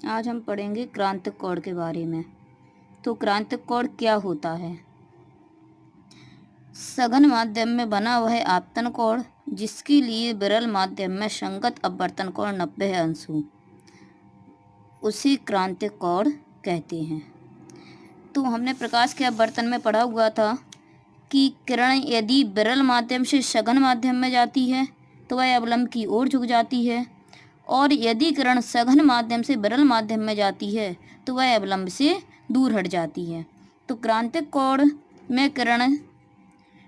आज हम पढ़ेंगे क्रांतिक कोण के बारे में। तो क्रांतिक कोण क्या होता है? सघन माध्यम में बना वह आपतन कोण जिसके लिए विरल माध्यम में संगत अपवर्तन कोण 90 अंश हो, उसे क्रांतिक कोण कहते हैं। तो हमने प्रकाश के अपवर्तन में पढ़ा हुआ था कि किरण यदि विरल माध्यम से सघन माध्यम में जाती है तो वह अवलंब की ओर झुक जाती है, और यदि किरण सघन माध्यम से विरल माध्यम में जाती है तो वह अवलंब से दूर हट जाती है। तो क्रांतिक कोण में किरण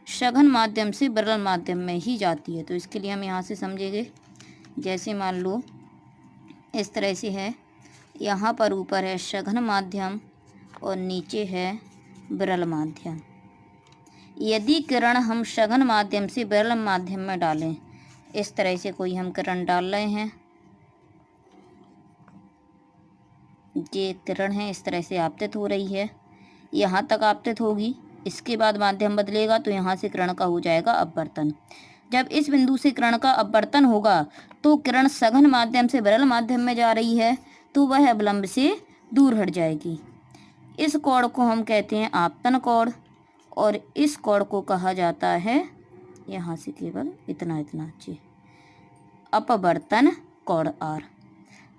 सघन माध्यम से विरल माध्यम में ही जाती है। तो इसके लिए हम यहाँ से समझेंगे, जैसे मान लो इस तरह से है, यहाँ पर ऊपर है सघन माध्यम और नीचे है विरल माध्यम। यदि किरण हम सघन माध्यम से विरल माध्यम में डालें, इस तरह से कोई हम किरण डाल रहे हैं, ये किरण है, इस तरह से आपतित हो रही है, यहाँ तक आपतित होगी, इसके बाद माध्यम बदलेगा तो यहाँ से किरण का हो जाएगा अपवर्तन। जब इस बिंदु से किरण का अपवर्तन होगा तो किरण सघन माध्यम से विरल माध्यम में जा रही है तो वह अवलंब से दूर हट जाएगी। इस कोण को हम कहते हैं आपतन कोण, और इस कोण को कहा जाता है, यहाँ से केवल इतना इतना चाहिए, अपवर्तन कोण आर।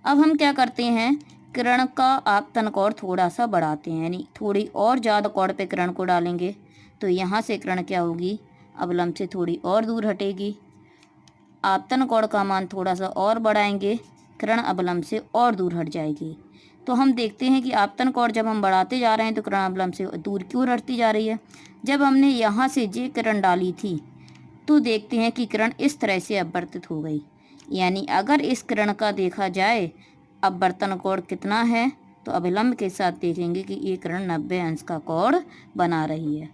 अब हम क्या करते हैं, किरण का आपतन कोण थोड़ा सा बढ़ाते हैं, यानी थोड़ी और ज़्यादा कोण पे किरण को डालेंगे तो यहाँ से किरण क्या होगी, अवलंब से थोड़ी और दूर हटेगी। आपतन कोण का मान थोड़ा सा और बढ़ाएंगे, किरण अवलंब से और दूर हट जाएगी। तो हम देखते हैं कि आपतन कोण जब हम बढ़ाते जा रहे हैं तो किरण अवलंब से दूर क्यों हटती जा रही है। जब हमने यहाँ से जे किरण डाली थी तो देखते हैं कि किरण इस तरह से अपवर्तित हो गई, यानी अगर इस किरण का देखा जाए अपवर्तन कोण कितना है तो अभिलंब के साथ देखेंगे कि ये किरण 90 अंश का कोण बना रही है।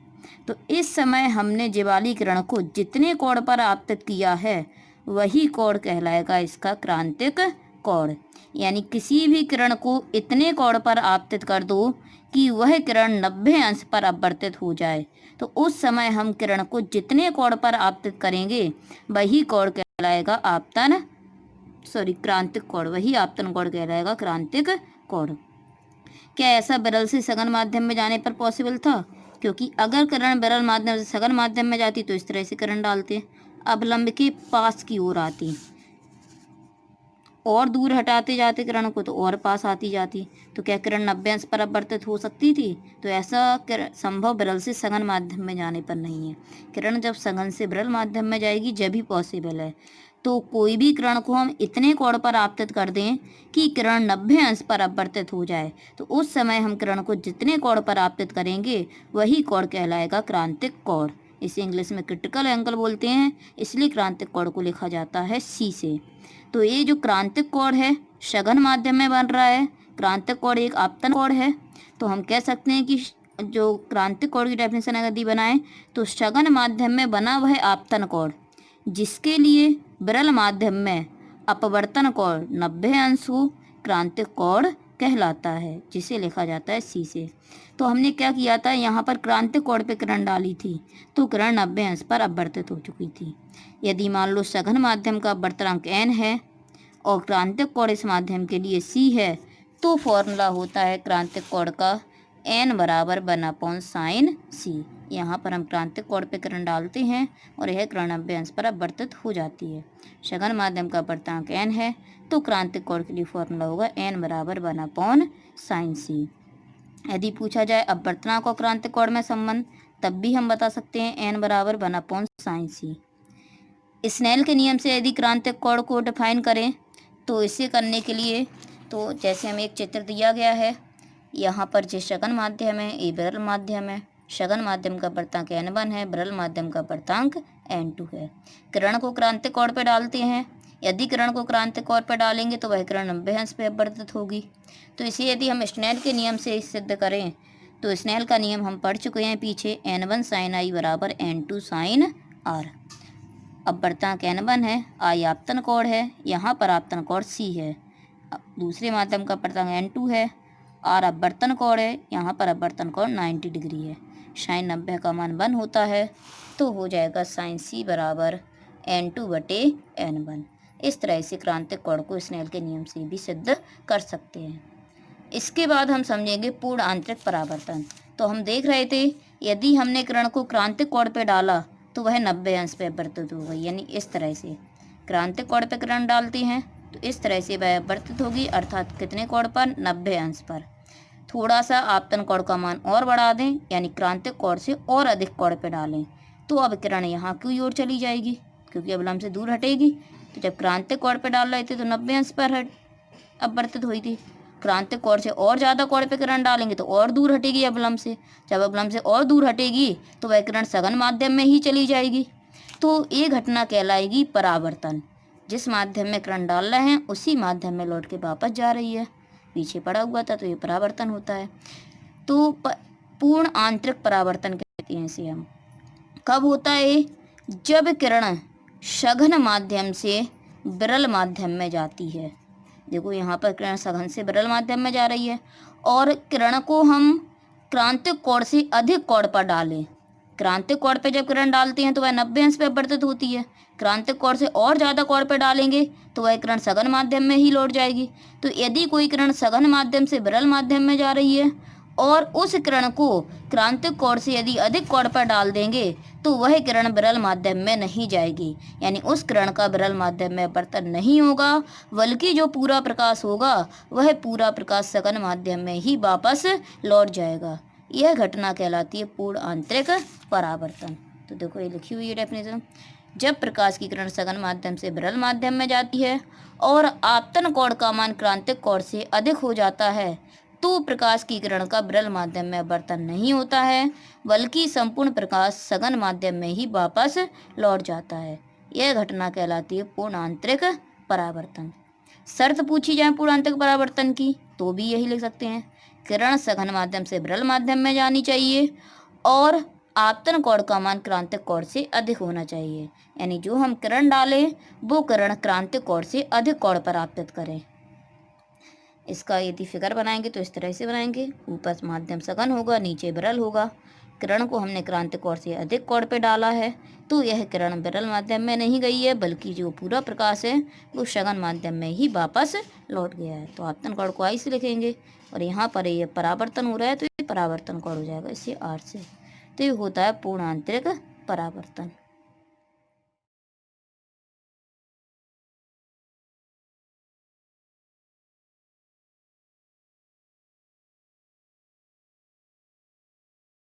तो इस समय हमने जे वाली किरण को जितने कोण पर आपतित किया है वही कोण कहलाएगा इसका क्रांतिक कोण। यानी किसी भी किरण को इतने कोण पर आपतित कर दो कि वह किरण 90 अंश पर अपवर्तित हो जाए, तो उस समय हम किरण को जितने कोण पर आपतित करेंगे वही कोण कहलाएगा क्रांतिक कोण, वही आपतन कोण कहलाएगा क्रांतिक कोण। क्या ऐसा विरल से सघन माध्यम में जाने पर पॉसिबल था? क्योंकि अगर किरण विरल माध्यम से सघन माध्यम में जाती तो इस तरह से किरण डालते, अवलंब के पास की ओर आती, और दूर हटाते जाते किरण को तो और पास आती जाती। तो क्या किरण 90 अंश पर अपवर्तित हो सकती थी? तो ऐसा संभव विरल से सघन माध्यम में जाने पर नहीं है। किरण जब सघन से विरल माध्यम में जाएगी जब ही पॉसिबल है। तो कोई भी किरण को हम इतने कोण पर आपतित कर दें कि किरण 90 अंश पर अपवर्तित हो जाए, तो उस समय हम किरण को जितने कोण पर आपतित करेंगे वही कोण कहलाएगा क्रांतिक कोण। इसे इंग्लिश में क्रिटिकल एंगल बोलते हैं, इसलिए क्रांतिक कोण को लिखा जाता है सी से। तो ये जो क्रांतिक कोण है सघन माध्यम में बन रहा है, क्रांतिक कोण एक आपतन कोण है। तो हम कह सकते हैं कि जो क्रांतिक कोण की डेफिनेशन यदि बनाएं तो सघन माध्यम में बना वह आपतन कोण जिसके लिए विरल माध्यम में अपवर्तन कोण 90 अंश हो, क्रांतिक कोण कहलाता है, जिसे लिखा जाता है सी से। तो हमने क्या किया था, यहाँ पर क्रांतिक कोण पे किरण डाली थी तो किरण 90 अंश पर अपवर्तित हो चुकी थी। यदि मान लो सघन माध्यम का अपवर्तनांक n है और क्रांतिक कोण इस माध्यम के लिए c है, तो फॉर्मूला होता है क्रांतिक कोण का n बराबर 1/sin c। यहाँ पर हम क्रांतिक कोण पे किरण डालते हैं और यह किरण 90 अंश पर अपवर्तित हो जाती है। सघन माध्यम का अपवर्तनांक n है तो क्रांतिक कोण के लिए फॉर्मूला होगा n बराबर 1/sin c। यदि पूछा जाए अपवर्तनांक और क्रांतिक कोण में संबंध, तब भी हम बता सकते हैं n बराबर 1/sin c। स्नेल के नियम से यदि क्रांतिक कोण को डिफाइन करें तो इसे करने के लिए तो जैसे हमें एक चित्र दिया गया है, यहाँ पर जो सघन माध्यम है ये विरल माध्यम है, सघन माध्यम का अपवर्तनांक n1 है, विरल माध्यम का अपवर्तनांक n2 है। किरण को क्रांतिक कोण पर डालते हैं, यदि किरण को क्रांतिक कोण पर डालेंगे तो वह किरण 90 अंश पे अपवर्तित होगी। तो इसे यदि हम स्नेल के नियम से सिद्ध करें तो स्नेल का नियम हम पढ़ चुके हैं पीछे, n1 sin i बराबर n2 sin r। अपवर्तनांक n1 है, i आपतन कोण है, यहाँ पर आपतन कोण c है, दूसरे माध्यम का अपवर्तनांक n2 है, r अपवर्तन कोण है, यहाँ पर अपवर्तन कोण 90 डिग्री है। sin 90 का मान 1 होता है तो हो जाएगा sin c बराबर n2/n1। इस तरह से क्रांतिक कोण को स्नेल के नियम से भी सिद्ध कर सकते हैं। इसके बाद हम समझेंगे पूर्ण आंतरिक परावर्तन। तो हम देख रहे थे यदि हमने किरण को क्रांतिक कोण पे डाला तो वह 90 अंश पे अपवर्तित हो गई, यानी इस तरह से क्रांतिक कोण पे किरण डालते हैं तो इस तरह से वह अपवर्तित होगी, अर्थात कितने कोण पर, 90 अंश पर। थोड़ा सा आपतन कोण का मान और बढ़ा दें, यानी क्रांतिक कोण से और अधिक कोण पे डालें, तो अब किरण यहाँ की ओर चली जाएगी क्योंकि अवलंब से दूर हटेगी। तो जब क्रांतिक कोण पे डाल रहे थे तो 90 अंश पर अपवर्तित हुई थी। क्रांतिक कोण से और ज़्यादा कोण पे किरण डालेंगे तो और दूर हटेगी अवलंब से। जब अवलंब से और दूर हटेगी तो वह किरण सघन माध्यम में ही चली जाएगी। तो ये घटना कहलाएगी परावर्तन। जिस माध्यम में किरण डाल रहे हैं उसी माध्यम में लौट के वापस जा रही है, पीछे पड़ा हुआ था, तो ये परावर्तन होता है। तो पूर्ण आंतरिक परावर्तन कहते हैं इसे हम। कब होता है? जब किरण सघन माध्यम से विरल माध्यम में जाती है। देखो यहाँ पर किरण सघन से विरल माध्यम में जा रही है और किरण को हम क्रांतिक कोण से अधिक कोण पर डालें। क्रांतिक कोण पे जब किरण डालते हैं तो वह 90 अंश पे अपवर्तित होती है। क्रांतिक कोण से और ज़्यादा कोण पे डालेंगे तो वह किरण सघन माध्यम में ही लौट जाएगी। तो यदि कोई किरण सघन माध्यम से विरल माध्यम में जा रही है और उस किरण को क्रांतिक कोण से यदि अधिक कोण पर डाल देंगे तो वह किरण विरल माध्यम में नहीं जाएगी, यानी उस किरण का विरल माध्यम में अपवर्तन नहीं होगा, बल्कि जो पूरा प्रकाश होगा वह पूरा प्रकाश सघन माध्यम में ही वापस लौट जाएगा। यह घटना कहलाती है पूर्ण आंतरिक परावर्तन। तो देखो ये लिखी हुई है डेफिनेशन। जब प्रकाश की किरण सघन माध्यम से विरल माध्यम में जाती है और आपतन कोण का मान क्रांतिक कोण से अधिक हो जाता है तो प्रकाश की किरण का विरल माध्यम में अपवर्तन नहीं होता है, बल्कि संपूर्ण प्रकाश सघन माध्यम में ही वापस लौट जाता है। यह घटना कहलाती है पूर्ण आंतरिक परावर्तन। शर्त पूछी जाए पूर्ण आंतरिक परावर्तन की तो भी यही लिख सकते हैं, किरण सघन माध्यम से विरल माध्यम में जानी चाहिए और आपतन कोण का मान क्रांतिक कोण से अधिक होना चाहिए, यानी जो हम किरण डालें वो किरण क्रांतिक कोण से अधिक कोण पर आपतित करें। इसका यदि फिगर बनाएंगे तो इस तरह से बनाएंगे, ऊपर माध्यम सघन होगा, नीचे विरल होगा। किरण को हमने क्रांतिक कोण से अधिक कोण पे डाला है तो यह किरण विरल माध्यम में नहीं गई है, बल्कि जो पूरा प्रकाश है वो सघन माध्यम में ही वापस लौट गया है। तो आपतन कोण को आई से लिखेंगे और यहाँ पर ये परावर्तन हो रहा है तो ये परावर्तन कोण हो जाएगा इससे आर से। तो ये होता है पूर्ण आंतरिक परावर्तन।